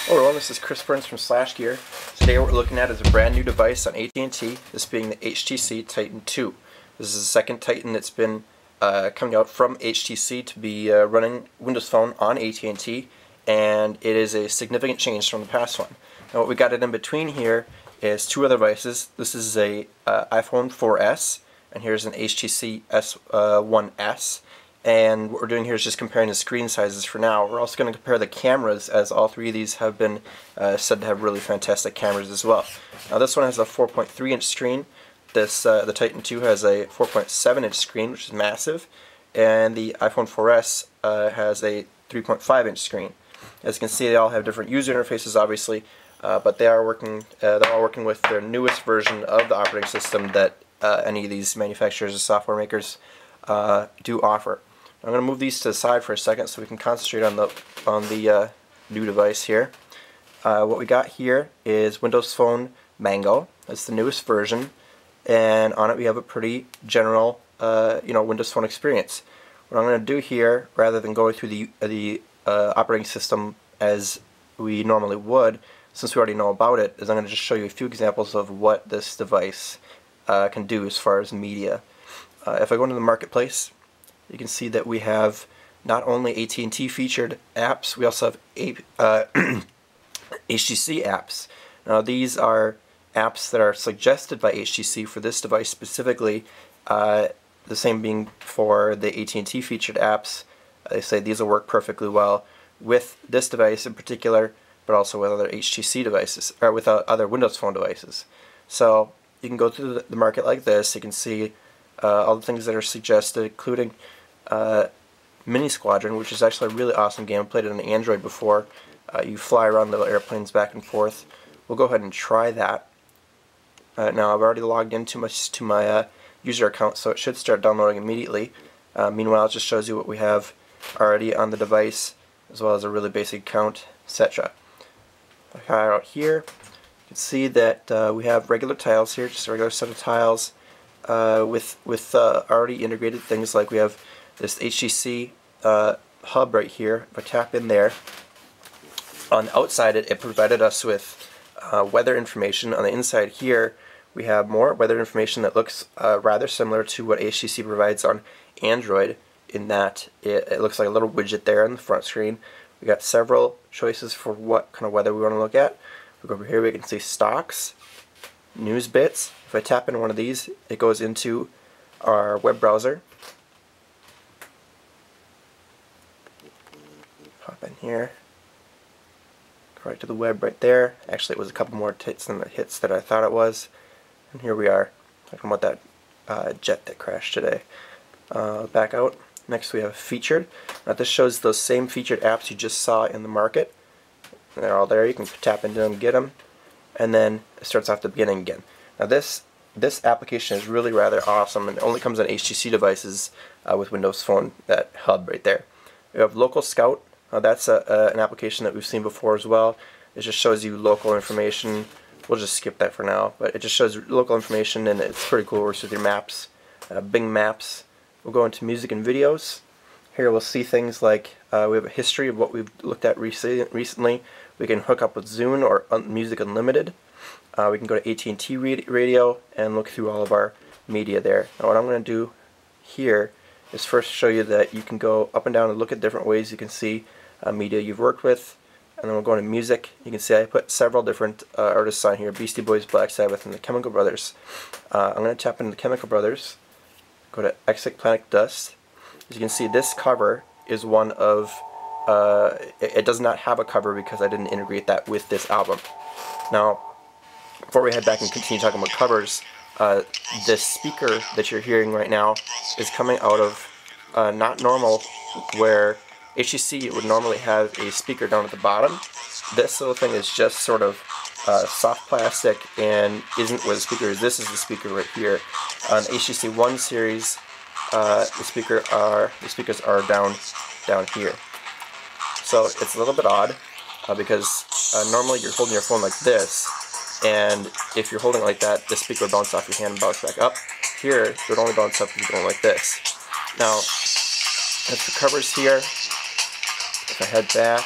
Hello everyone, this is Chris Burns from SlashGear. Today what we're looking at is a brand new device on AT&T, this being the HTC Titan 2. This is the second Titan that's been coming out from HTC to be running Windows Phone on AT&T, and it is a significant change from the past one. Now what we got in between here is two other devices. This is a iPhone 4S, and here's an HTC S1S. And what we're doing here is just comparing the screen sizes for now. We're also going to compare the cameras, as all three of these have been said to have really fantastic cameras as well. Now this one has a 4.3-inch screen. The Titan 2 has a 4.7-inch screen, which is massive, and the iPhone 4S has a 3.5-inch screen. As you can see, they all have different user interfaces, obviously, but they're all working with their newest version of the operating system that any of these manufacturers and software makers do offer. I'm going to move these to the side for a second so we can concentrate on the new device here. What we got here is Windows Phone Mango. That's the newest version, and on it we have a pretty general Windows Phone experience. What I'm going to do here, rather than going through the operating system as we normally would, since we already know about it, is I'm going to just show you a few examples of what this device can do as far as media. If I go into the marketplace, you can see that we have not only AT&T featured apps, we also have HTC apps. Now these are apps that are suggested by HTC for this device specifically, the same being for the AT&T featured apps. They say these will work perfectly well with this device in particular, but also with other HTC devices, or with other Windows Phone devices. So you can go through the market like this. You can see all the things that are suggested, including Mini Squadron, which is actually a really awesome game. I played it on Android before. You fly around little airplanes back and forth. We'll go ahead and try that. Now I've already logged into my user account, so it should start downloading immediately. Meanwhile, it just shows you what we have already on the device, as well as a really basic account, etc. If I hide out here, you can see that we have regular tiles here, just a regular set of tiles. With already integrated things like we have this HTC Hub right here. If I tap in there, on the outside it provided us with weather information. On the inside here we have more weather information that looks rather similar to what HTC provides on Android, in that it looks like a little widget there on the front screen. We got several choices for what kind of weather we want to look at. We go over here, we can see stocks, news bits. If I tap into one of these, it goes into our web browser. Hop in here, go right to the web right there. Actually, it was a couple more hits than the hits that I thought it was. And here we are, talking about that jet that crashed today. Back out. Next we have featured. Now this shows those same featured apps you just saw in the market. And they're all there. You can tap into them, get them, and then it starts off the beginning again. Now this application is really rather awesome, and it only comes on HTC devices with Windows Phone, that hub right there. We have Local Scout. That's an application that we've seen before as well. It just shows you local information. We'll just skip that for now, but it just shows local information, and it's pretty cool. It works with your maps. Bing Maps. We'll go into music and videos. Here we'll see things like we have a history of what we've looked at recently. We can hook up with Zune or Music Unlimited. We can go to AT&T Radio and look through all of our media there. Now what I'm going to do here is first show you that you can go up and down and look at different ways you can see media you've worked with. And then we'll go into music. You can see I put several different artists on here: Beastie Boys, Black Sabbath, and the Chemical Brothers. I'm going to tap into the Chemical Brothers, go to Exit Planet Dust. As you can see, this cover is one of, it does not have a cover because I didn't integrate that with this album. Now, before we head back and continue talking about covers, this speaker that you're hearing right now is coming out of not normal, where HTC would normally have a speaker down at the bottom. This little thing is just sort of soft plastic and isn't where the speaker is. This is the speaker right here. On HTC One series, the speakers are down here. So it's a little bit odd because normally you're holding your phone like this, and if you're holding it like that, the speaker would bounce off your hand and bounce back up. Here, it would only bounce up if you're going like this. Now, that's the covers here. If I head back,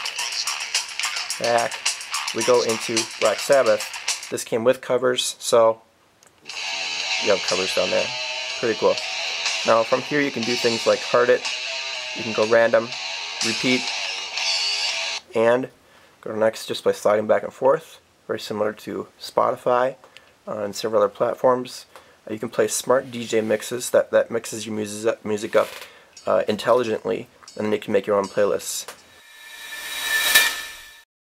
we go into Black Sabbath. This came with covers, so you have covers down there. Pretty cool. Now from here you can do things like heart it, you can go random, repeat, and go to next just by sliding back and forth. Very similar to Spotify and several other platforms. You can play smart DJ mixes that mixes your music up intelligently, and then you can make your own playlists.